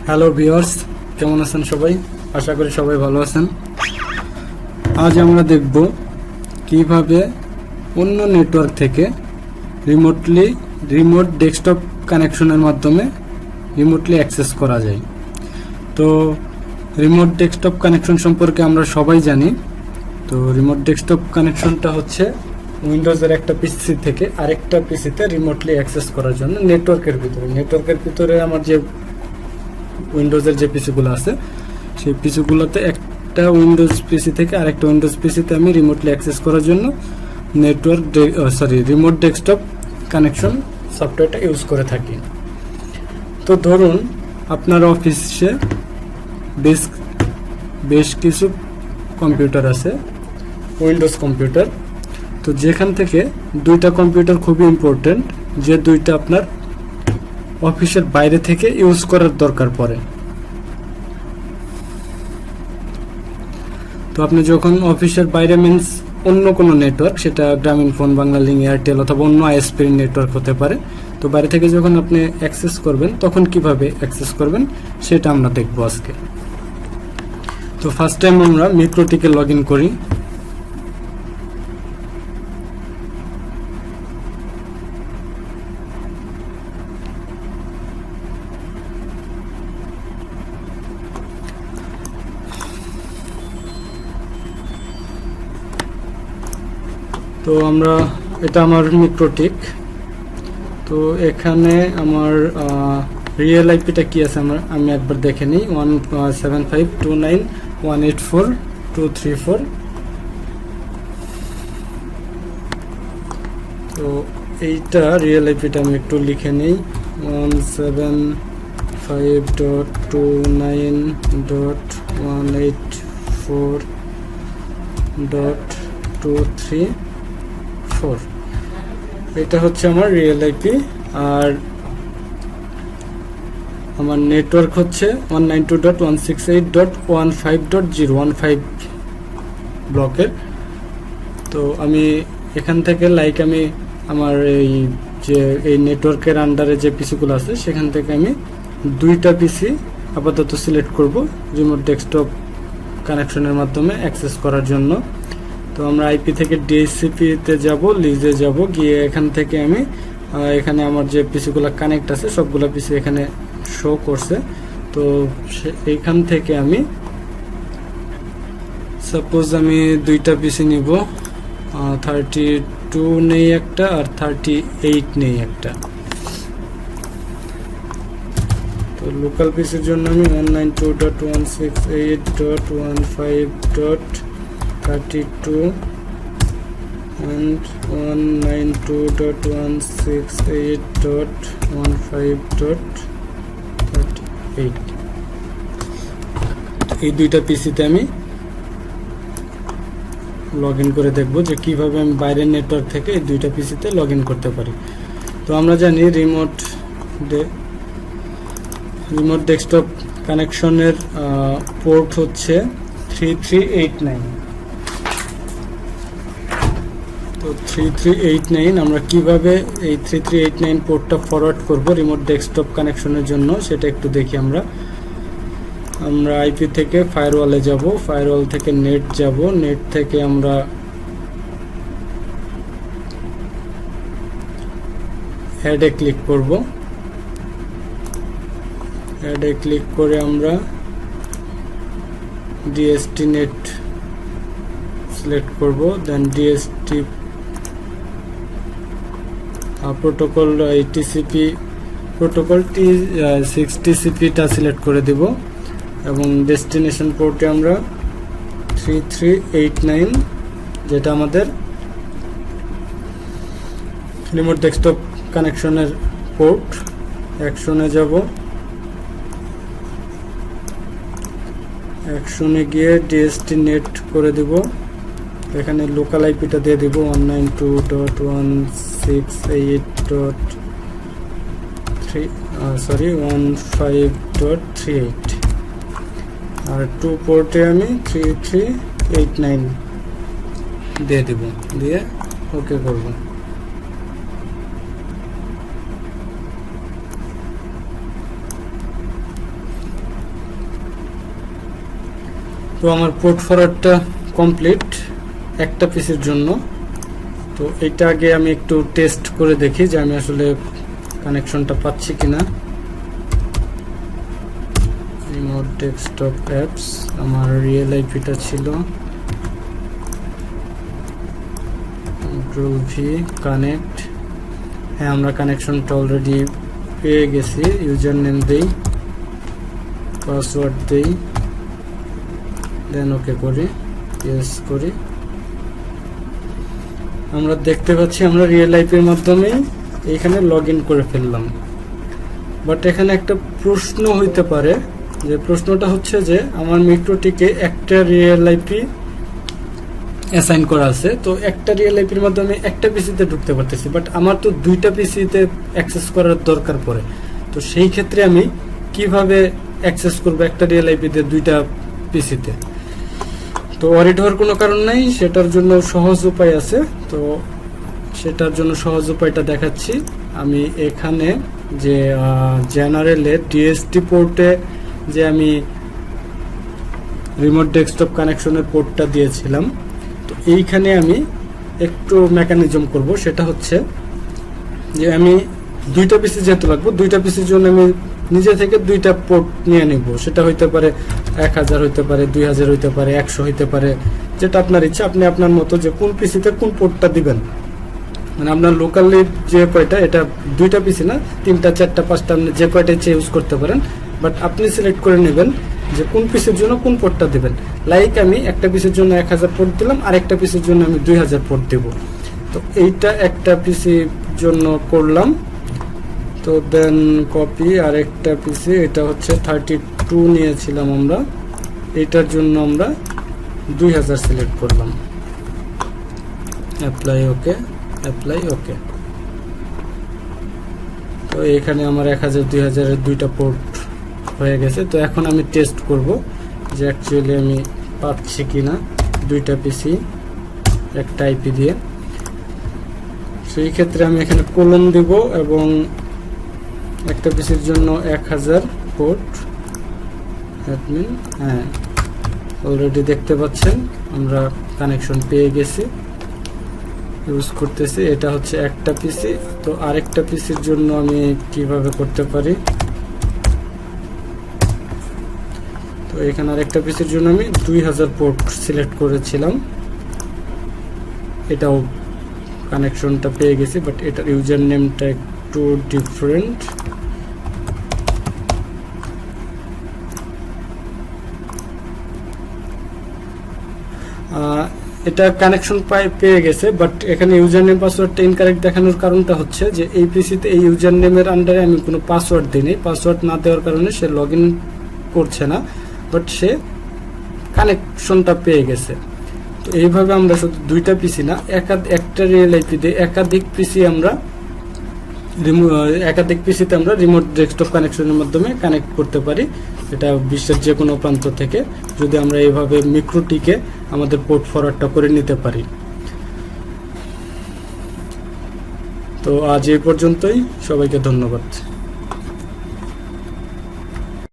Hello viewers, কেমন আছেন সবাই? আশা করি সবাই ভালো আছেন। আজ আমরা দেখব কিভাবে অন্য নেটওয়ার্ক থেকে রিমোট ডেস্কটপ কানেকশনের মাধ্যমে রিমোটলি অ্যাক্সেস করা যায়। তো রিমোট ডেস্কটপ কানেকশন সম্পর্কে আমরা সবাই জানি। তো রিমোট ডেস্কটপ কানেকশনটা হচ্ছে উইন্ডোজের একটা পিসি থেকে আরেকটা পিসিতে রিমোটলি অ্যাক্সেস করার জন্য নেটওয়ার্কের ভিতরে আমার যে উইন্ডোজের যে পিসিগুলো আছে সেই পিসিগুলোতে একটা উইন্ডোজ পিসি থেকে আরেকটা উইন্ডোজ পিসিতে আমি রিমোটলি অ্যাক্সেস করার জন্য রিমোট ডেস্কটপ কানেকশন সফটওয়্যারটা ইউজ করে থাকি। তো ধরুন আপনার অফিসে বেশ কিছু কম্পিউটার আছে, উইন্ডোজ কম্পিউটার। তো যেখান থেকে দুইটা কম্পিউটার খুবই ইম্পর্টেন্ট, যে দুইটা আপনার অফিসের বাইরে থেকে ইউজ করার দরকার পড়ে। তো আপনি যখন অফিসের বাইরে মিন্স অন্য কোনো নেটওয়ার্ক, সেটা গ্রামীণ ফোন, বাংলালিংক, এয়ারটেল অথবা অন্য আইএসপির নেটওয়ার্ক হতে পারে। তো বাইরে থেকে যখন আপনি অ্যাক্সেস করবেন তখন কিভাবে অ্যাক্সেস করবেন সেটা আমরা দেখব আজকে। তো ফার্স্ট টাইম আমরা মিক্রোটিকে লগ ইন করি। তো এটা আমার মিক্রোটিক। তো এখানে আমার রিয়েল আইপিটা কি আছে আমি একবার দেখে নিই। 175.29184.234। তো এইটা রিয়েল আইপিটা আমি একটু লিখে নিই। 175.291.184.234। এটা হচ্ছে আমার রিয়েল আইপি। আর আমার নেটওয়ার্ক হচ্ছে 192.168.15.015 ব্লকের। তো আমি এখান থেকে আমি আমার এই নেটওয়ার্কের আন্ডারে যে পিসিগুলো আছে সেখান থেকে আমি দুইটা পিসি আপাতত সিলেক্ট করব রিমোট ডেস্কটপ কানেকশনের মাধ্যমে অ্যাক্সেস করার জন্য। তো আমরা আইপি থেকে ডিএসসিপিতে যাব, লিজে যাব, গিয়ে এখান থেকে আমি এখানে আমার যে পিসিগুলো কানেক্ট আছে সবগুলো পিসি এখানে শো করছে। তো এইখান থেকে আমি সাপোজ আমি দুইটা পিসি নিব, 32 নেই একটা আর 38 নেই একটা। তো লোকাল পিসির জন্য আমি 192.168.15.32 and 192.168.15.38 এই দুইটা পিসিতে আমি লগ ইন করে দেখব যে কিভাবে আমি বাইরের নেটওয়ার্ক থেকে এই দুইটা পিসিতে লগ ইন করতে পারি। তো আমরা জানি রিমোট ডেস্কটপ কানেকশনের পোর্ট হচ্ছে 3389। তো 3389 আমরা কিভাবে এই 3389 পোর্টটা ফরওয়ার্ড করব রিমোট ডেস্কটপ কানেকশনের জন্য সেটা একটু দেখি। আমরা আইপি থেকে ফায়ারওয়ালে যাব, ফায়ারওয়াল থেকে নেট যাব, নেট থেকে আমরা অ্যাডে ক্লিক করব। অ্যাডে ক্লিক করে আমরা ডিএসটি নেট সিলেক্ট করব, then DST protocol TCP protocol 6TCPটা সিলেক্ট করে দেব এবং ডেস্টিনেশন পোর্টে আমরা 3389 যেটা আমাদের রিমোট ডেস্কটপ কানেকশনের পোর্ট, অ্যাকশনে যাব। অ্যাকশনে গিয়ে ডিএসটি নেট করে দেব। এখানে লোকাল আইপিটা দিয়ে দেব 192.168.15.38 আর 2 পোর্টে আমি 3389 দিয়ে দেব, দিয়ে ওকে করব। তো আমার পোর্ট ফরওয়ার্ডটা কমপ্লিট একটা পিসির জন্য। তো এটা আগে আমি একটু টেস্ট করে দেখি যে আমি আসলে কানেকশনটা পাচ্ছি কিনা। রিমোট ডেস্কটপ অ্যাপস, আমার রিয়েল আইপিটা ছিল কন্ট্রোল ভি কানেক্ট। হ্যাঁ, আমরা কানেকশনটা অলরেডি পেয়ে গেছি। ইউজার নেম দেই, পাসওয়ার্ড দেই, দেন ওকে করি, ইয়েস করি। আমরা দেখতে পাচ্ছি আমরা রিয়েল আইপির মাধ্যমে এইখানে লগ ইন করে ফেললাম। বাট এখানে একটা প্রশ্ন হইতে পারে, যে প্রশ্নটা হচ্ছে যে আমার মিক্রোটিকে একটা রিয়েল আইপি অ্যাসাইন করা আছে, তো একটা রিয়েল আইপির মাধ্যমে একটা পিসিতে ঢুকতে পারতেছি, বাট আমার তো দুইটা পিসিতে অ্যাক্সেস করার দরকার পড়ে। তো সেই ক্ষেত্রে আমি কিভাবে অ্যাক্সেস করব একটা রিয়েল আইপিতে দুইটা পিসিতে? তো ওয়ারিড হওয়ার কোনো কারণ নাই, সেটার জন্য সহজ উপায় আছে। তো সেটার জন্য সহজ উপায়টা দেখাচ্ছি। আমি এখানে যে জেনারেলে টিএসটি পোর্টে যে আমি রিমোট ডেস্কটপ কানেকশনের পোর্টটা দিয়েছিলাম, তো এইখানে আমি একটু মেকানিজম করব। সেটা হচ্ছে যে আমি দুইটা পিসি যেহেতু লাগবো, দুইটা পিসির জন্য আমি নিজে থেকে দুইটা পোর্ট নিয়ে নিব। সেটা হইতে পারে 1000, হইতে পারে 2000, হইতে পারে 100, হইতে পারে, যেটা আপনার ইচ্ছা। আপনি আপনার মতো যে কোন পিসিতে কোন পোর্টটা দিবেন, মানে আপনার লোকালি যে কয়টা, এটা দুইটা পিসি না, 3টা 4টা 5টা, আপনি যে কয়টা ইচ্ছে ইউজ করতে পারেন। বাট আপনি সিলেক্ট করে নেবেন যে কোন পিসির জন্য কোন পোর্টটা দিবেন। লাইক আমি একটা পিসির জন্য 1000 পোর্ট দিলাম, আরেকটা পিসির জন্য আমি 2000 পোর্ট দেব। তো এইটা একটা পিসির জন্য করলাম। তো দেন কপি আরেকটা পিসি, এটা হচ্ছে 32 নিয়েছিলাম আমরা, এটার জন্য আমরা 2000 সিলেক্ট করলাম। Apply okay, apply okay. তো এখানে আমার 1000 2000 এর দুইটা পোর্ট হয়ে গেছে। তো এখন আমি টেস্ট করব যে অ্যাকচুয়ালি আমি পাচ্ছি কিনা দুইটা পিসি একটা আইপি দিয়ে। সেই ক্ষেত্রে আমি এখানে কোলন দিব এবং একটা পিসির জন্য 1000 পোর্ট অ্যাডমিন। হ্যাঁ, অলরেডি দেখতে পাচ্ছেন আমরা কানেকশন পেয়ে গেছি, ইউজ করতেছি। এটা হচ্ছে একটা পিসি। তো আরেকটা পিসির জন্য আমি কিভাবে করতে পারি? তো এখানে আরেকটা পিসির জন্য আমি 2000 পোর্ট সিলেক্ট করেছিলাম, এটাও কানেকশনটা পেয়ে গেছি, বাট এটার ইউজার নেমটা একটু ডিফারেন্ট। এটা কানেকশন পেয়ে গেছে, বাট এখানে ইউজার নেম পাসওয়ার্ডটা ইনকারেক্ট দেখানোর কারণটা হচ্ছে যে এই পিসিতে এই ইউজার নেমের আন্ডারে আমি কোনো পাসওয়ার্ড দিইনি। পাসওয়ার্ড না দেওয়ার কারণে সে লগ ইন করছে না, বাট সে কানেকশনটা পেয়ে গেছে। তো এইভাবে আমরা শুধু দুইটা পিসি না, একটা রিয়েল আইপি দিয়ে একাধিক পিসিতে আমরা রিমোট ডেস্কটপ কানেকশনের মাধ্যমে কানেক্ট করতে পারি, এটা বিশ্বের যে কোনো প্রান্ত থেকে, যদি আমরা এইভাবে মিক্রোটিকে আমাদের পোর্ট ফরওয়ার্ডটা করে নিতে পারি। তো আজ এই পর্যন্তই, সবাইকে ধন্যবাদ।